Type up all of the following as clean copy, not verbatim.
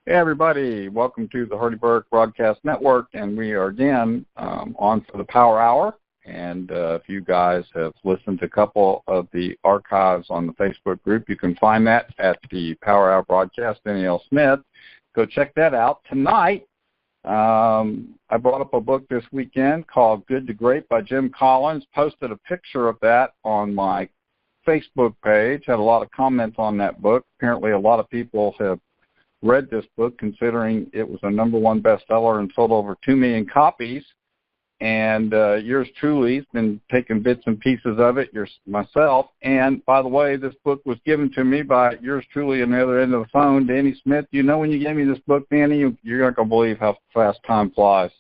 Hey, everybody. Welcome to the Hardy Burke Broadcast Network, and we are again on for the Power Hour. And if you guys have listened to a couple of the archives on the Facebook group, you can find that at the Power Hour Broadcast, N.E.L. Smith. Go check that out. Tonight, I brought up a book this weekend called Good to Great by Jim Collins. Posted a picture of that on my Facebook page. Had a lot of comments on that book. Apparently, a lot of people have read this book, considering it was a #1 bestseller and sold over 2 million copies. And yours truly has been taking bits and pieces of it, myself. And by the way, this book was given to me by yours truly on the other end of the phone, Danny Smith. You know, when you gave me this book, Danny, you're not going to believe how fast time flies.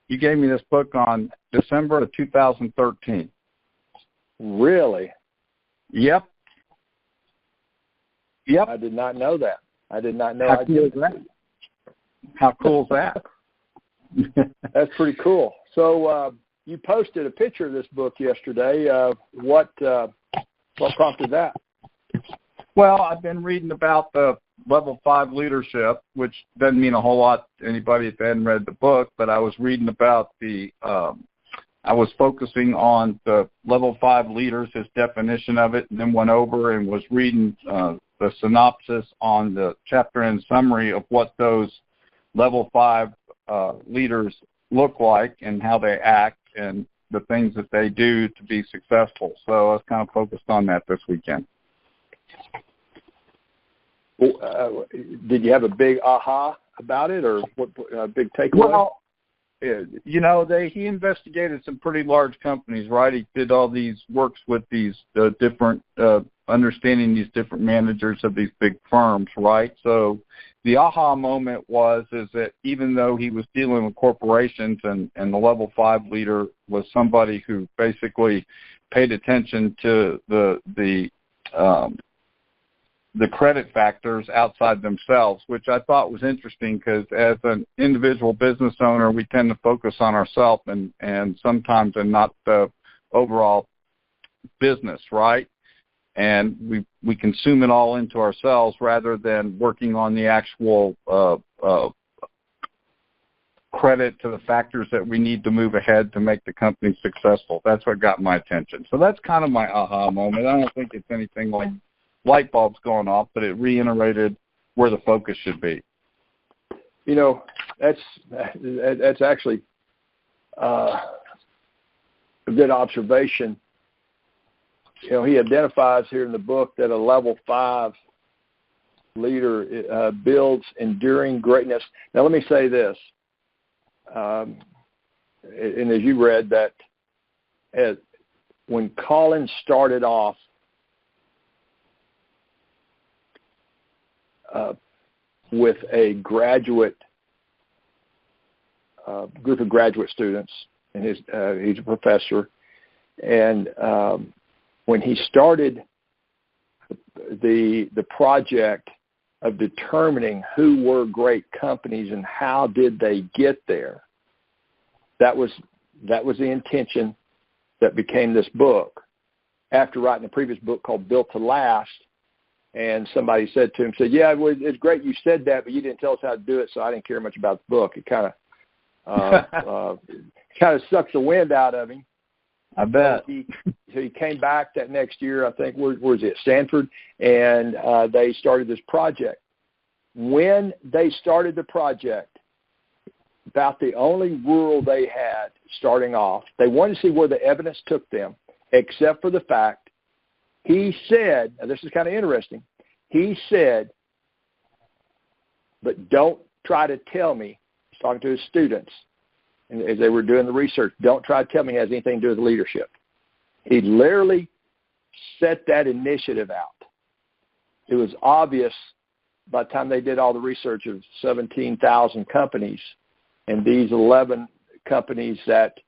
You gave me this book on December of 2013. Really? Yep. I did not know that. I did not know. How cool is that? How cool is that? That's pretty cool. So you posted a picture of this book yesterday. What prompted that? Well, I've been reading about the Level 5 leadership, which doesn't mean a whole lot to anybody if they hadn't read the book, but I was reading about I was focusing on the Level 5 leaders, his definition of it, and then went over and was reading the synopsis on the chapter and summary of what those Level 5 leaders look like and how they act and the things that they do to be successful. So I was kind of focused on that this weekend. Did you have a big aha about it, or what big takeaway? Well, you know, he investigated some pretty large companies, right? He did all these works with these different, understanding these different managers of these big firms, right? So the aha moment is that even though he was dealing with corporations and the Level 5 leader was somebody who basically paid attention to the credit factors outside themselves, which I thought was interesting because as an individual business owner, we tend to focus on ourselves and sometimes and not the overall business, right? And we consume it all into ourselves rather than working on the actual credit to the factors that we need to move ahead to make the company successful. That's what got my attention. So that's kind of my aha moment. I don't think it's anything like light bulbs going off, but it reiterated where the focus should be. You know, that's actually a good observation. You know, he identifies here in the book that a Level 5 leader builds enduring greatness. Now, let me say this, and as you read that, when Collins started off with a graduate group of graduate students, and he's a professor, and when he started the project of determining who were great companies and how did they get there, that was the intention that became this book. After writing a previous book called Built to Last, and somebody said to him, yeah, it's great you said that, but you didn't tell us how to do it, so I didn't care much about the book. It kind of sucks the wind out of him. I bet. So he came back that next year, I think, where was it, Stanford, and they started this project. When they started the project, about the only rule they had starting off, they wanted to see where the evidence took them, except for the fact, he said, and this is kind of interesting, he said, but don't try to tell me, he's talking to his students, and as they were doing the research, don't try to tell me it has anything to do with leadership. He literally set that initiative out. It was obvious by the time they did all the research of 17,000 companies, and these 11 companies that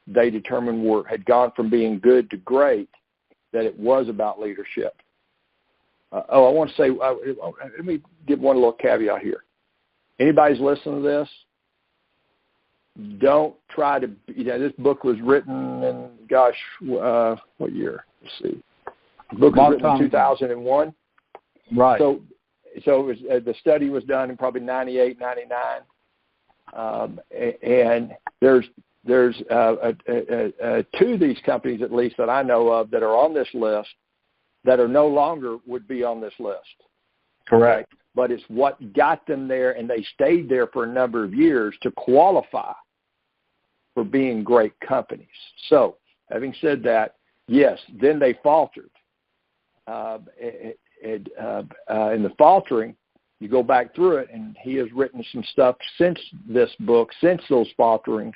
they determined had gone from being good to great, that it was about leadership. I want to say, let me give one little caveat here. Anybody's listening to this, don't try to, this book was written in, what year? Let's see. The book was written in 2001. Right. So so it was, the study was done in probably 98, 99. And there's two of these companies, at least that I know of, that are on this list that are no longer would be on this list. Correct. Okay? But it's what got them there, and they stayed there for a number of years to qualify for being great companies. So, having said that, yes, then they faltered. In the faltering, you go back through it, and he has written some stuff since this book, since those falterings,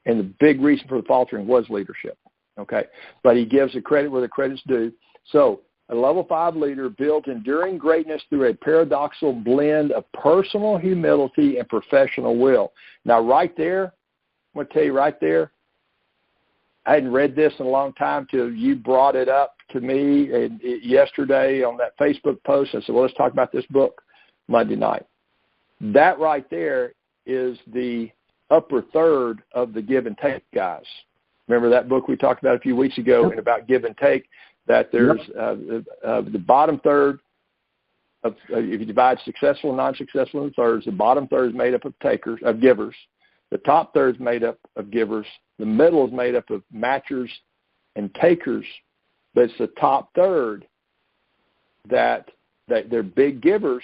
and the big reason for the faltering was leadership, okay? But he gives the credit where the credit's due. So a level 5 leader builds enduring greatness through a paradoxical blend of personal humility and professional will. Now, right there, I'm going to tell you right there, I hadn't read this in a long time till you brought it up to me yesterday on that Facebook post. I said, well, let's talk about this book Monday night. That right there is the upper third of the give and take, guys. Remember that book we talked about a few weeks ago and about give and take, that there's the bottom third of, if you divide successful and non-successful into thirds, the bottom third is made up of givers. The top third is made up of givers. The middle is made up of matchers and takers. But it's the top third that they're big givers,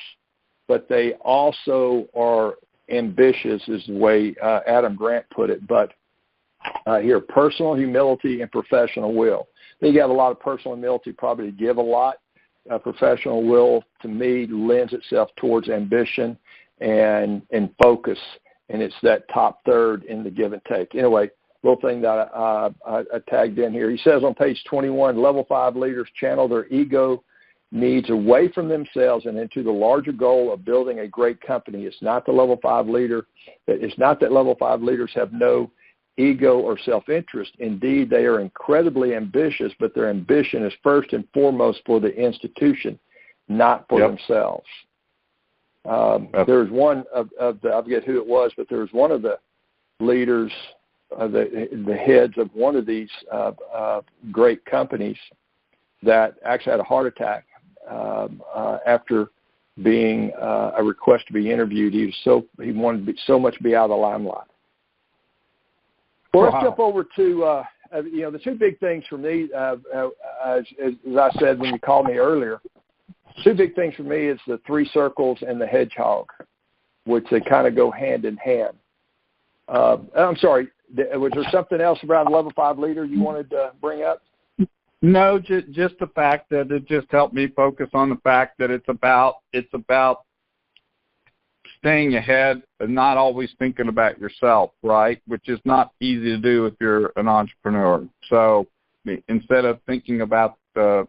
but they also are ambitious, is the way Adam Grant put it. But here, personal humility and professional will. They got a lot of personal humility, probably to give a lot. Professional will, to me, lends itself towards ambition and focus. And it's that top third in the give and take. Anyway, little thing that I tagged in here. He says on page 21, level 5 leaders channel their ego needs away from themselves and into the larger goal of building a great company. It's not the level 5 leader. It's not that level 5 leaders have no ego or self-interest. Indeed, they are incredibly ambitious, but their ambition is first and foremost for the institution, not for themselves. There was one of the, I forget who it was, but there was one of the leaders, the heads of one of these great companies that actually had a heart attack after being a request to be interviewed. He wanted to so much be out of the limelight. Well, let's jump over to the two big things for me, as I said when you called me earlier. Two big things for me is the 3 circles and the hedgehog, which they kind of go hand in hand. I'm sorry, was there something else around level 5 leader you wanted to bring up? No, just the fact that it just helped me focus on the fact that it's about staying ahead and not always thinking about yourself, right? Which is not easy to do if you're an entrepreneur. So instead of thinking about the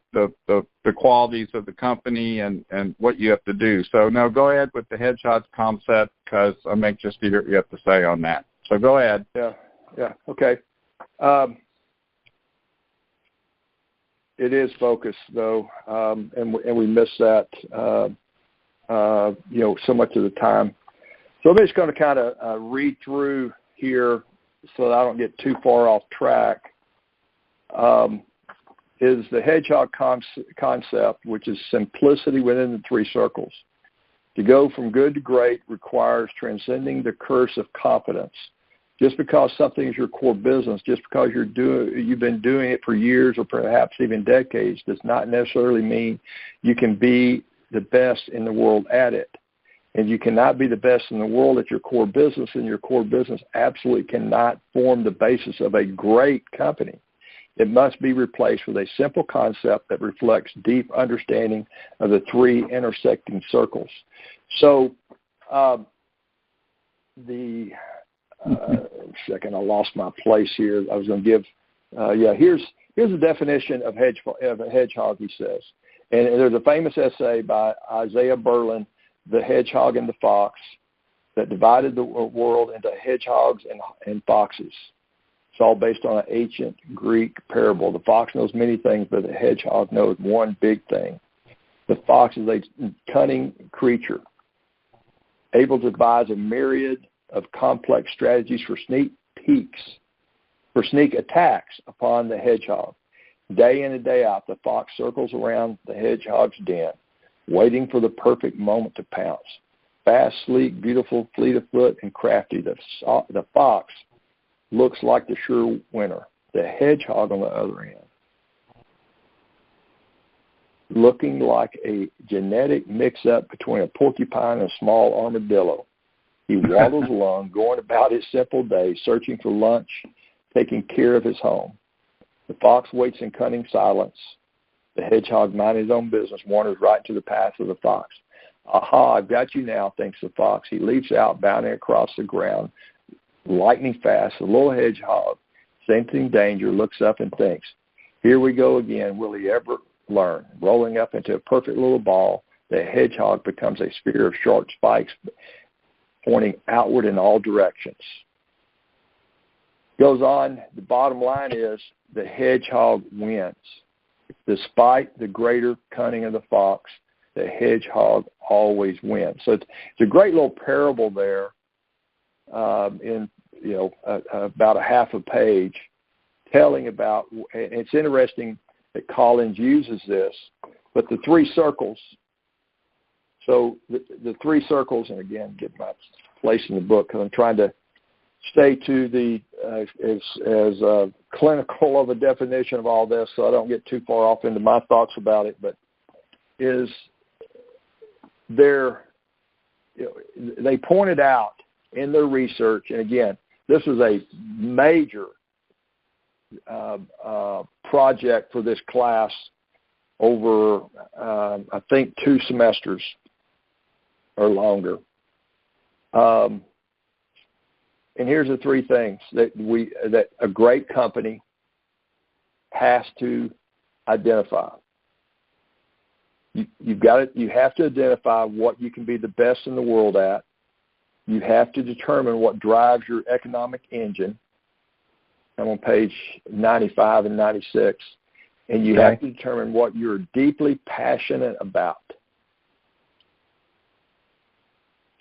qualities of the company and what you have to do. So no, go ahead with the hedgehog concept, because I'm anxious to hear what you have to say on that. So go ahead. Yeah. Okay. It is focus though, and we miss that, so much of the time. So I'm just going to kind of read through here so that I don't get too far off track. Is the hedgehog concept, which is simplicity within the 3 circles. To go from good to great requires transcending the curse of competence. Just because something is your core business, just because you've been doing it for years or perhaps even decades, does not necessarily mean you can be the best in the world at it. And you cannot be the best in the world at your core business, and your core business absolutely cannot form the basis of a great company. It must be replaced with a simple concept that reflects deep understanding of the 3 intersecting circles. So second, I lost my place here. I was going to give, here's the definition of a hedgehog, he says. And there's a famous essay by Isaiah Berlin, The Hedgehog and the Fox, that divided the world into hedgehogs and foxes. It's all based on an ancient Greek parable. The fox knows many things, but the hedgehog knows one big thing. The fox is a cunning creature, able to devise a myriad of complex strategies for sneak attacks upon the hedgehog. Day in and day out, the fox circles around the hedgehog's den, waiting for the perfect moment to pounce. Fast, sleek, beautiful, fleet of foot, and crafty, the fox looks like the sure winner. The hedgehog, on the other hand, looking like a genetic mix-up between a porcupine and a small armadillo. He waddles along, going about his simple day, searching for lunch, taking care of his home. The fox waits in cunning silence. The hedgehog, minding his own business, wanders right to the path of the fox. Aha, I've got you now, thinks the fox. He leaps out, bounding across the ground, lightning fast. The little hedgehog, sensing danger, looks up and thinks, here we go again. Will he ever learn? Rolling up into a perfect little ball, the hedgehog becomes a spear of sharp spikes pointing outward in all directions. Goes on, the bottom line is the hedgehog wins. Despite the greater cunning of the fox, the hedgehog always wins. So it's a great little parable there in about a half a page, telling about. And it's interesting that Collins uses this, but the three circles. So the three circles, and again, get my place in the book because I'm trying to stay to the as clinical of a definition of all this, so I don't get too far off into my thoughts about it. But is there? They pointed out in their research, and again, this was a major project for this class over, I think, 2 semesters or longer. And here's the 3 things that a great company has to identify. You have to identify what you can be the best in the world at. You have to determine what drives your economic engine. I'm on page 95 and 96. And you have to determine what you're deeply passionate about.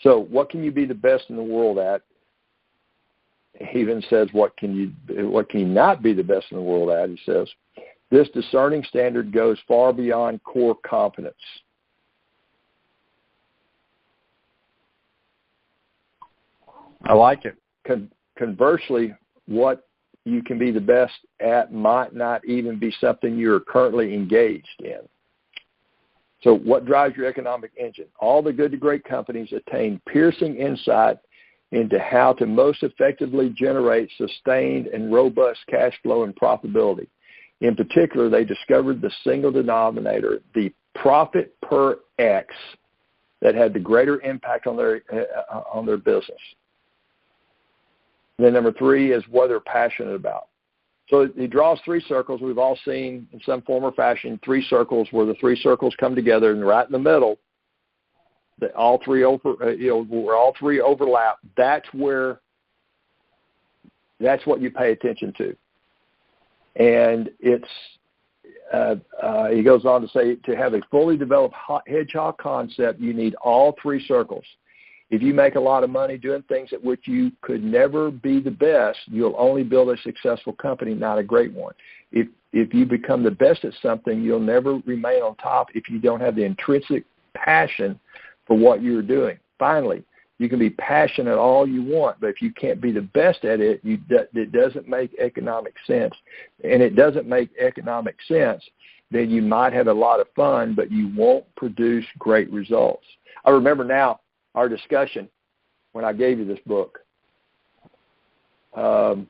So what can you be the best in the world at? He even says, what can you not be the best in the world at? He says, this discerning standard goes far beyond core competence. I like it. Conversely, what you can be the best at might not even be something you're currently engaged in. So what drives your economic engine? All the good to great companies attain piercing insight into how to most effectively generate sustained and robust cash flow and profitability. In particular, they discovered the single denominator, the profit per X, that had the greater impact on their business. And then number 3 is what they're passionate about. So he draws 3 circles. We've all seen in some form or fashion 3 circles where the 3 circles come together, and right in the middle, that all 3 where all 3 overlap. That's what you pay attention to. And it's he goes on to say, to have a fully developed hedgehog concept, you need all 3 circles. If you make a lot of money doing things at which you could never be the best, you'll only build a successful company, not a great one. If you become the best at something, you'll never remain on top if you don't have the intrinsic passion for what you're doing. Finally, you can be passionate all you want, but if you can't be the best at it, it doesn't make economic sense. And it doesn't make economic sense, then you might have a lot of fun, but you won't produce great results. I remember now our discussion when I gave you this book. This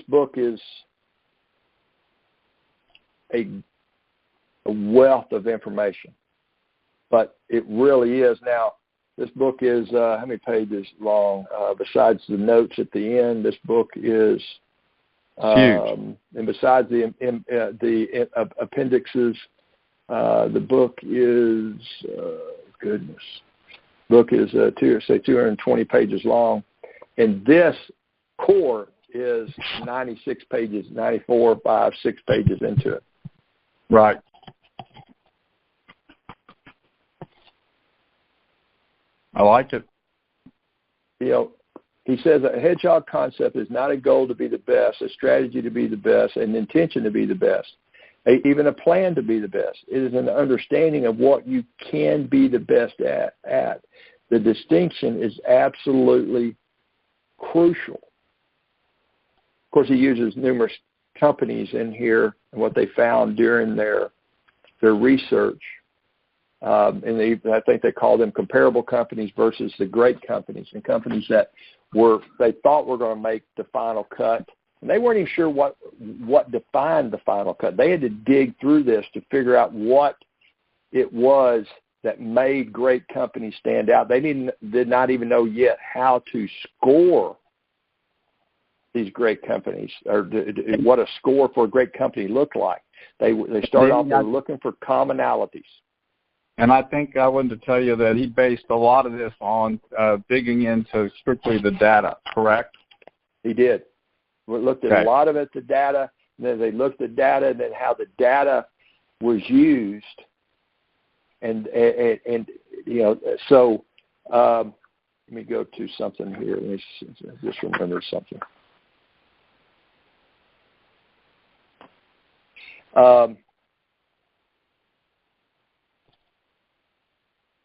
book is a wealth of information, but it really is. Now, this book is how many pages long? Besides the notes at the end, this book is huge. And besides the appendixes, the book is book is 220 pages long, and this core is 96 pages, 94, 5, 6 pages into it. Right. I like it. He says a hedgehog concept is not a goal to be the best, a strategy to be the best, an intention to be the best, even a plan to be the best. It is an understanding of what you can be the best at. The distinction is absolutely crucial. Of course, he uses numerous companies in here and what they found during their research. And I think they call them comparable companies versus the great companies, and companies that they thought were going to make the final cut. And they weren't even sure what defined the final cut. They had to dig through this to figure out what it was that made great companies stand out. They did not even know yet how to score these great companies, or what a score for a great company looked like. They started off looking for commonalities. And I think I wanted to tell you that he based a lot of this on digging into strictly the data, correct? He did. We looked at a lot of it, the data, and then they looked at data and then how the data was used. And you know, so let me go to something here. Let me just remember something.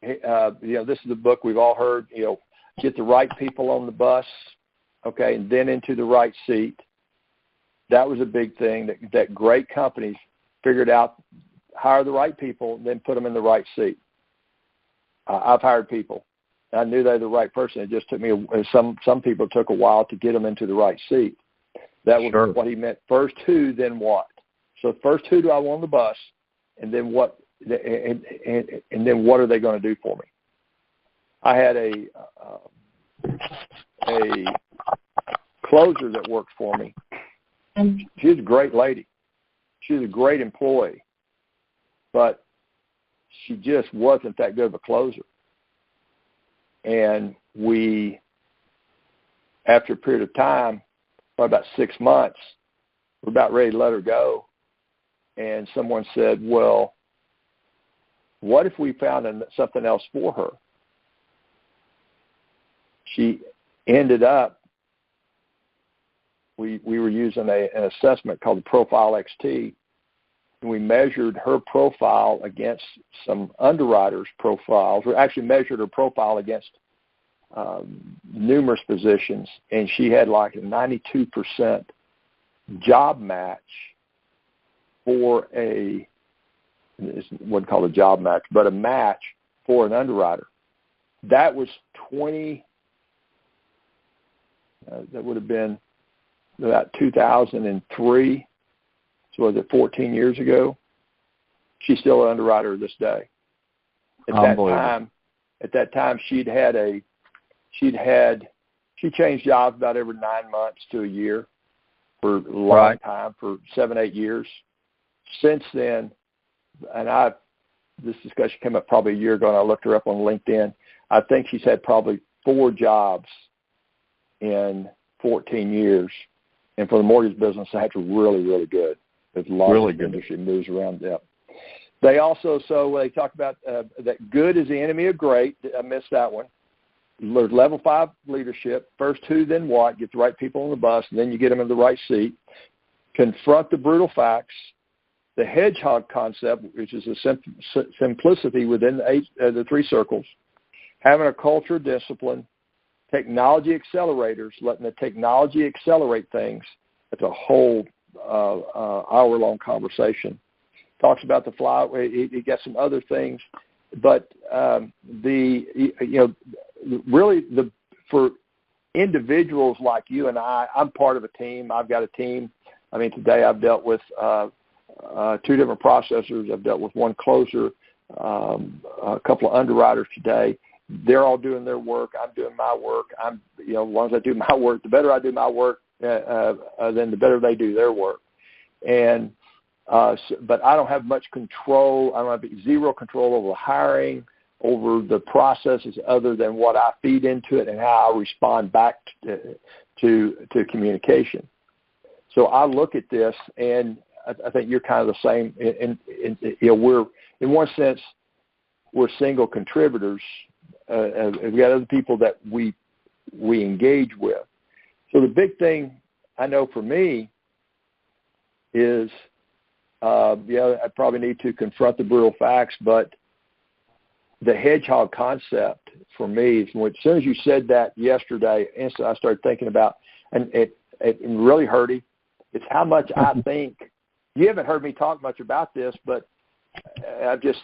You know, this is the book we've all heard, you know, get the right people on the bus, okay, and then into the right seat. That was a big thing that great companies figured out, hire the right people, then put them in the right seat. I've hired people. I knew they were the right person. It just took me, some people took a while to get them into the right seat. That was what he meant. First who, then what. So first who do I want on the bus, and then what, and then what are they going to do for me? I had a closer that worked for me. She was a great lady. She was a great employee, but she just wasn't that good of a closer. And we, after a period of time, probably about 6 months, we're about ready to let her go. And someone said, well, what if we found something else for her? She ended up, we were using an assessment called the Profile XT, and we measured her profile against some underwriters' profiles. We actually measured her profile against numerous positions, and she had like a 92% job match for it wasn't called a job match, but a match for an underwriter. That was that would have been about 2003. So was it 14 years ago? She's still an underwriter this day. At that time, she changed jobs about every 9 months to a year for a long time, for 7-8 years. Since then, and this discussion came up probably a year ago, and I looked her up on LinkedIn. I think she's had probably 4 jobs in 14 years. And for the mortgage business, that's really, really good. There's a lot of industry moves around them. They also, they talk about that good is the enemy of great. I missed that one. Level 5 leadership, first who, then what, get the right people on the bus, and then you get them in the right seat. Confront the brutal facts. The hedgehog concept, which is a simplicity within the 3 circles. Having a culture of discipline. Technology accelerators, letting the technology accelerate things. It's a whole hour-long conversation. Talks about the fly. He got some other things, but for individuals like you and I'm part of a team. I've got a team. I mean, today I've dealt with 2 different processors. I've dealt with 1 closer, a couple of underwriters today. They're all doing their work. I'm doing my work. As long as I do my work, the better I do my work, then the better they do their work. And but I don't have much control. I don't have zero control over hiring, over the processes, other than what I feed into it and how I respond back to communication. So I look at this, and I think you're kind of the same. We're in one sense we're single contributors. We've got other people that we we engage with. So the big thing I know for me is, I probably need to confront the brutal facts, but the hedgehog concept for me is as soon as you said that yesterday, instantly I started thinking about, and it really hurt him. It's how much I think. You haven't heard me talk much about this, but I've just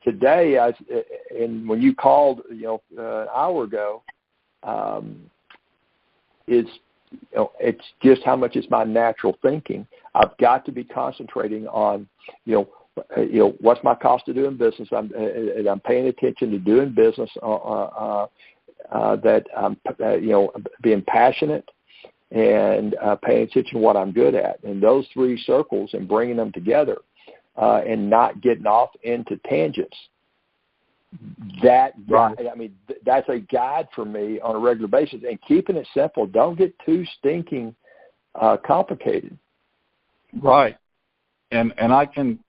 today, and when you called, an hour ago, it's just how much is my natural thinking. I've got to be concentrating on, what's my cost of doing business. I'm paying attention to doing business. That I'm, being passionate and paying attention to what I'm good at. And those three circles and bringing them together and not getting off into tangents. That's a guide for me on a regular basis, and keeping it simple. Don't get too stinking complicated. Right. And I can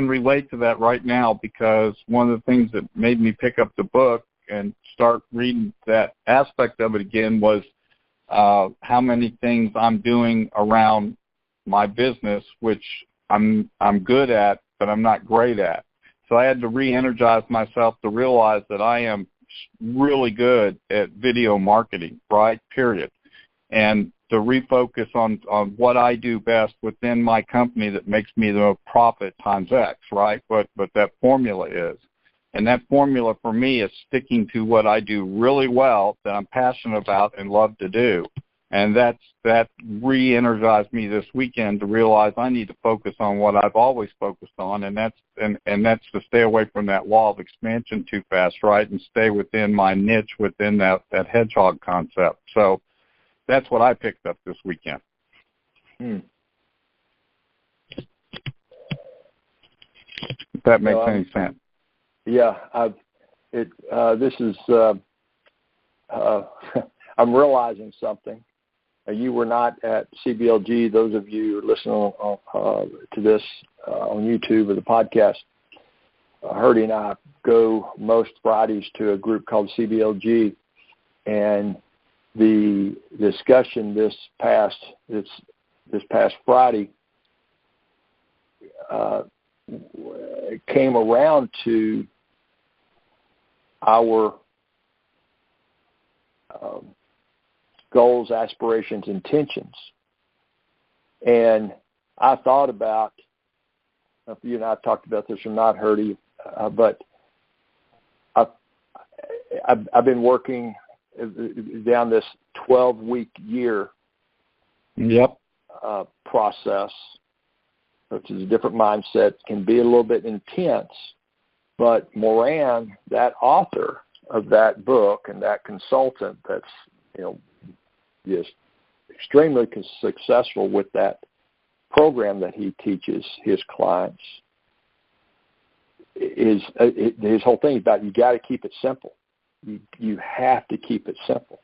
relate to that right now, because one of the things that made me pick up the book and start reading that aspect of it again was how many things I'm doing around my business, which I'm good at, but I'm not great at. So I had to re-energize myself to realize that I am really good at video marketing, right, period. And to refocus on what I do best within my company that makes me the profit times X, right, what that formula is. And that formula for me is sticking to what I do really well, that I'm passionate about and love to do. And that re-energized me this weekend to realize I need to focus on what I've always focused on, and that's to stay away from that law of expansion too fast, right, and stay within my niche within that hedgehog concept. So that's what I picked up this weekend. If that makes any sense. Yeah, I'm realizing something. You were not at CBLG. Those of you who are listening to this on YouTube or the podcast, Herdy and I go most Fridays to a group called CBLG, and the discussion this past Friday came around to our goals, aspirations, intentions. And I thought about, if you and I have talked about this or not, Herdy, but I've been working down this 12-week year process, which is a different mindset, can be a little bit intense. But Moran, that author of that book and that consultant that's, just extremely successful with that program that he teaches his clients, his whole thing about you got to keep it simple. You have to keep it simple.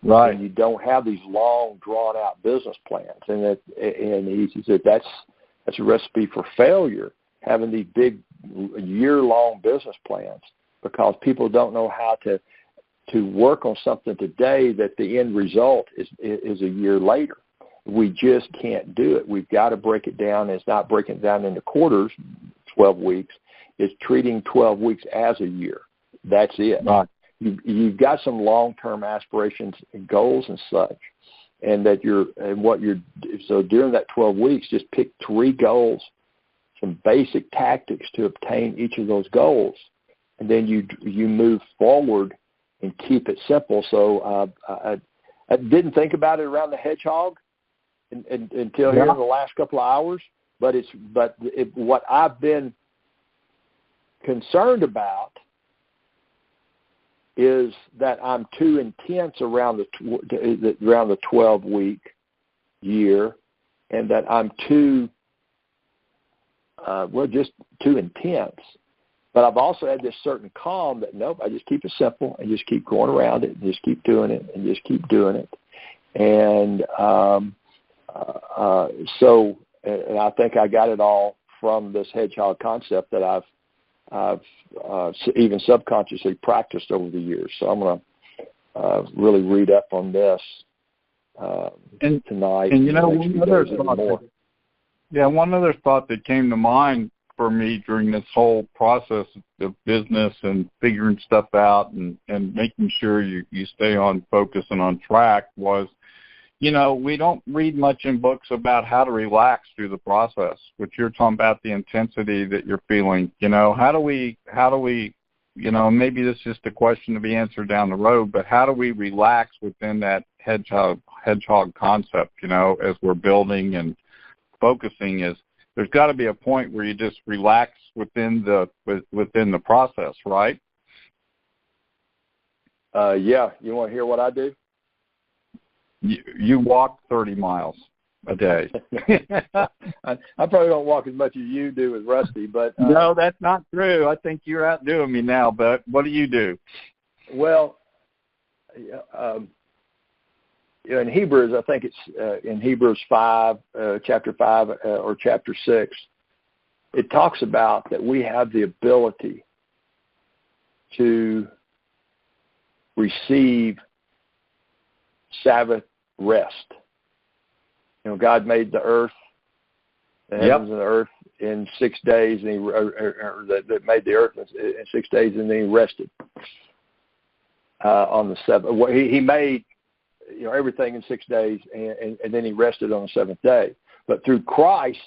Right. And you don't have these long, drawn-out business plans. And he said that's a recipe for failure, having these big year-long business plans, because people don't know how to work on something today that the end result is a year later. We just can't do it. We've got to break it down. It's not breaking it down into quarters, 12 weeks. It's treating 12 weeks as a year. That's it. Right. You've got some long-term aspirations and goals and such, and so during that 12 weeks, just pick 3 goals, some basic tactics to obtain each of those goals, and then you move forward and keep it simple. So I didn't think about it around the hedgehog until here in the last couple of hours. But what I've been concerned about is that I'm too intense around the 12-week year, and that I'm just too intense. But I've also had this certain calm that, nope, I just keep it simple and just keep going around it and just keep doing it and just keep doing it. And so I think I got it all from this hedgehog concept that I've even subconsciously practiced over the years. So I'm going really read up on this tonight. And one other thought that came to mind for me during this whole process of business and figuring stuff out and making sure you stay on focus and on track was, we don't read much in books about how to relax through the process, which you're talking about the intensity that you're feeling. How do we, maybe this is just a question to be answered down the road, but how do we relax within that hedgehog concept, as we're building and focusing? Is there's got to be a point where you just relax within the process, right? Yeah. You want to hear what I do? You walk 30 miles a day. I probably don't walk as much as you do with Rusty, but no, that's not true. I think you're outdoing me now. But what do you do? Well, in Hebrews, I think it's in Hebrews 5, chapter 5 or chapter 6, it talks about that we have the ability to receive Sabbath rest. God made the earth, the heavens and the earth in 6 days, and that made the earth in 6 days, and then he rested on the seventh. He made everything in 6 days, and then he rested on the seventh day. But through Christ,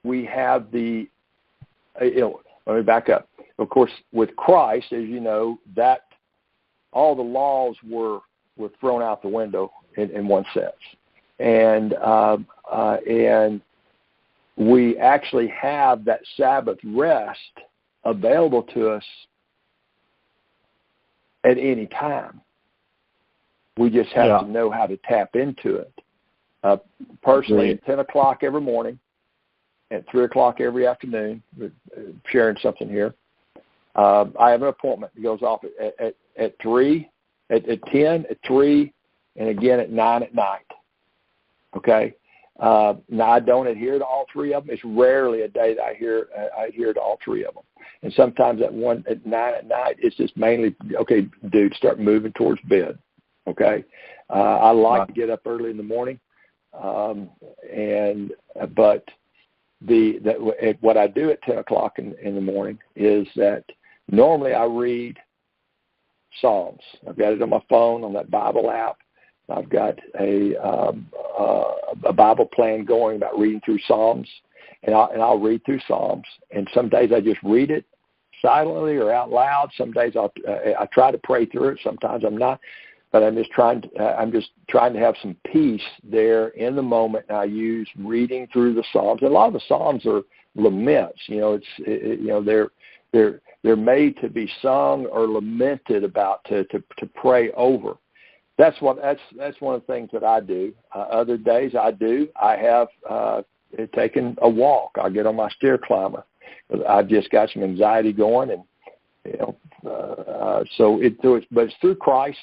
we have the. Let me back up. Of course, with Christ, as you know, that all the laws were thrown out the window in one sense, and we actually have that Sabbath rest available to us at any time. We just have to know how to tap into it. Personally, at 10 o'clock every morning, at 3 o'clock every afternoon, sharing something here, I have an appointment that goes off at 3, at 10, at 3, and again at 9 at night. Okay? Now, I don't adhere to all three of them. It's rarely a day that I adhere to all three of them. And sometimes at 9 at night, it's just mainly, okay, dude, start moving towards bed. Okay? I like to get up early in the morning. But what I do at 10 o'clock in the morning is that normally I read Psalms. I've got it on my phone, on that Bible app. I've got a Bible plan going about reading through Psalms, and I'll read through Psalms. And some days I just read it silently or out loud. Some days I try to pray through it. Sometimes I'm not, but I'm just trying to have some peace there in the moment. And I use reading through the Psalms. And a lot of the Psalms are laments. They're made to be sung or lamented about, to pray over. That's one of the things that I do. Other days I have taken a walk. I get on my stair climber. I've just got some anxiety going, and so it's through Christ,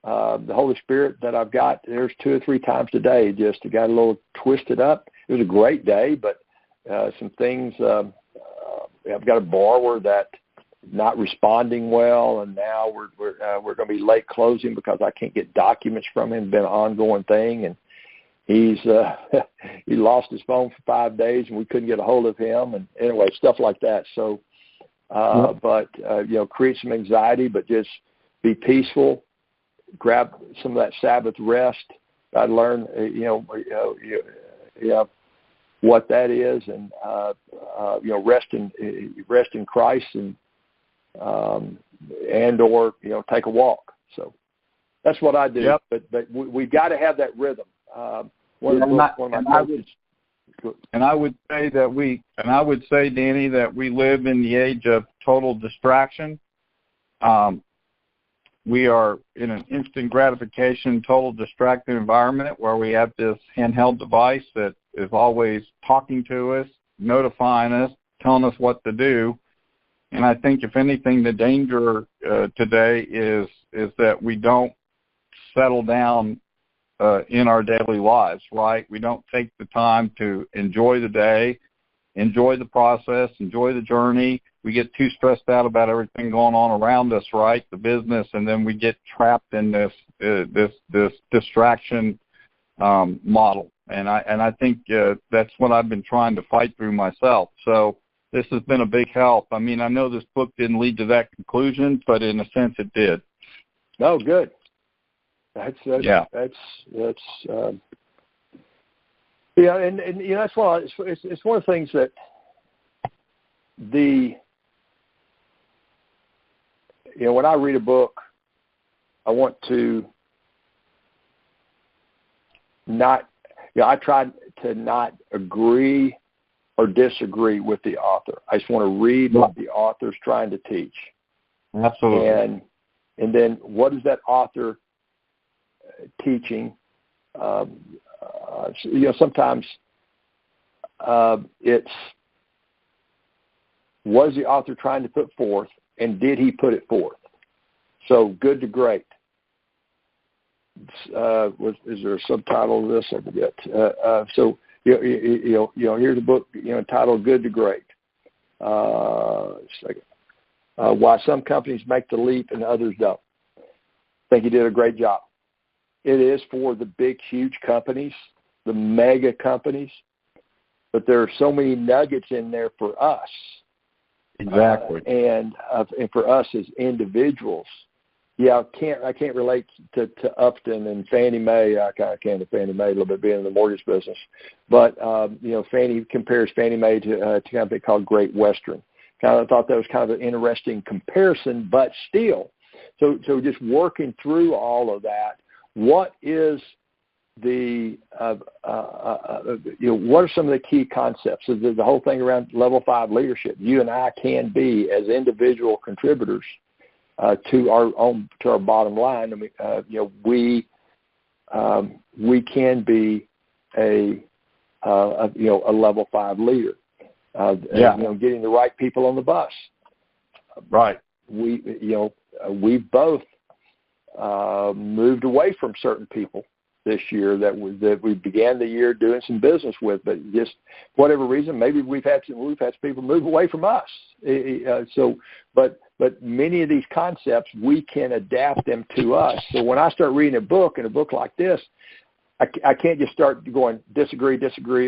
the Holy Spirit that I've got. There's 2 or 3 times a day just got a little twisted up. It was a great day, but some things. I've got a borrower that not responding well, and now we're going to be late closing because I can't get documents from him. It's been an ongoing thing, and he lost his phone for 5 days, and we couldn't get a hold of him. And anyway, stuff like that. So, create some anxiety, but just be peaceful. Grab some of that Sabbath rest. I learn, what that is, and rest in Christ, and or take a walk. So that's what I do. Yep. But we've got to have that rhythm. And I would say, Danny, that we live in the age of total distraction. We are in an instant gratification, total distracted environment where we have this handheld device that is always talking to us, notifying us, telling us what to do. And I think, if anything, the danger today is that we don't settle down in our daily lives, right? We don't take the time to enjoy the day, enjoy the process, enjoy the journey. we get too stressed out about everything going on around us, right, the business, and then we get trapped in this distraction model. And I think that's what I've been trying to fight through myself. So this has been a big help. I mean, I know this book didn't lead to that conclusion, but in a sense it did. Oh, good. That's and that's why it's one of the things that when I read a book, I want to I try to not agree or disagree with the author. I just want to read what the author's trying to teach. Absolutely. And then what is that author teaching? Sometimes it's what is the author trying to put forth, and did he put it forth? So good to great. Is there a subtitle of this? I forget. So here's a book entitled "Good to Great." Why some companies make the leap and others don't. I think he did a great job. It is for the big, huge companies, the mega companies, but there are so many nuggets in there for us. Exactly. And for us as individuals. Yeah, I can't relate to Upton and Fannie Mae. I kind of can to Fannie Mae a little bit, being in the mortgage business. But Fannie compares Fannie Mae to a company called Great Western. I thought that was kind of an interesting comparison, but still. So just working through all of that, what is what are some of the key concepts? So the whole thing around level 5 leadership. You and I can be, as individual contributors to our bottom line. I mean, we can be a level 5 leader. Getting the right people on the bus. Right. We both moved away from certain people this year that we began the year doing some business with, but just for whatever reason, maybe we've had some people move away from us. But many of these concepts, we can adapt them to us. So when I start reading a book like this, I can't just start going disagree.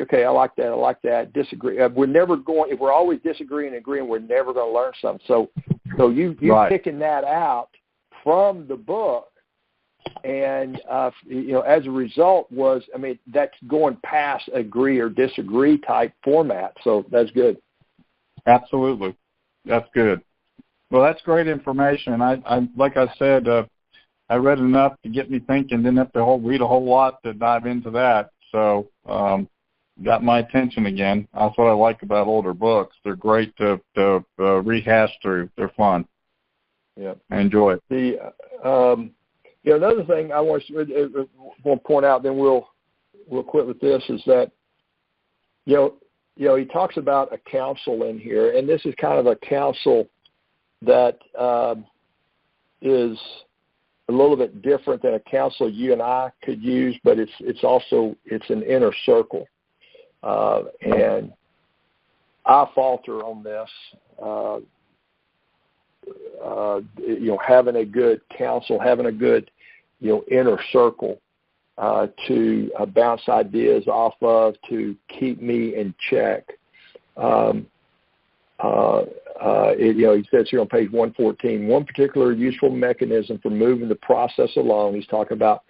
Okay, I like that. Disagree. We're never going. If we're always disagreeing and agreeing, we're never going to learn something. So you right. Picking that out from the book, and as a result that's going past agree or disagree type format. So that's good. Absolutely, that's good. Well, that's great information. I like I said. I read enough to get me thinking, didn't have to read a whole lot to dive into that. So got my attention again. That's what I like about older books. They're great to rehash through. They're fun. Yeah, I enjoy it. Another thing I want to point out, then we'll quit with this, is that he talks about a counsel in here, and this is kind of a counsel that is a little bit different than a counsel you and I could use, but it's an inner circle. And I falter on this. Having a good counsel, having a good, inner circle to bounce ideas off of, to keep me in check. He says here on page 114, one particular useful mechanism for moving the process along. He's talking about,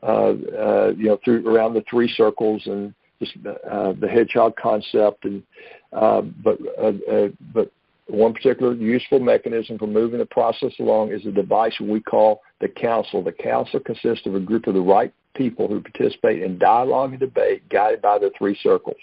through around the 3 circles and just the hedgehog concept. And but one particular useful mechanism for moving the process along is a device we call the council. The council consists of a group of the right people who participate in dialogue and debate guided by the 3 circles.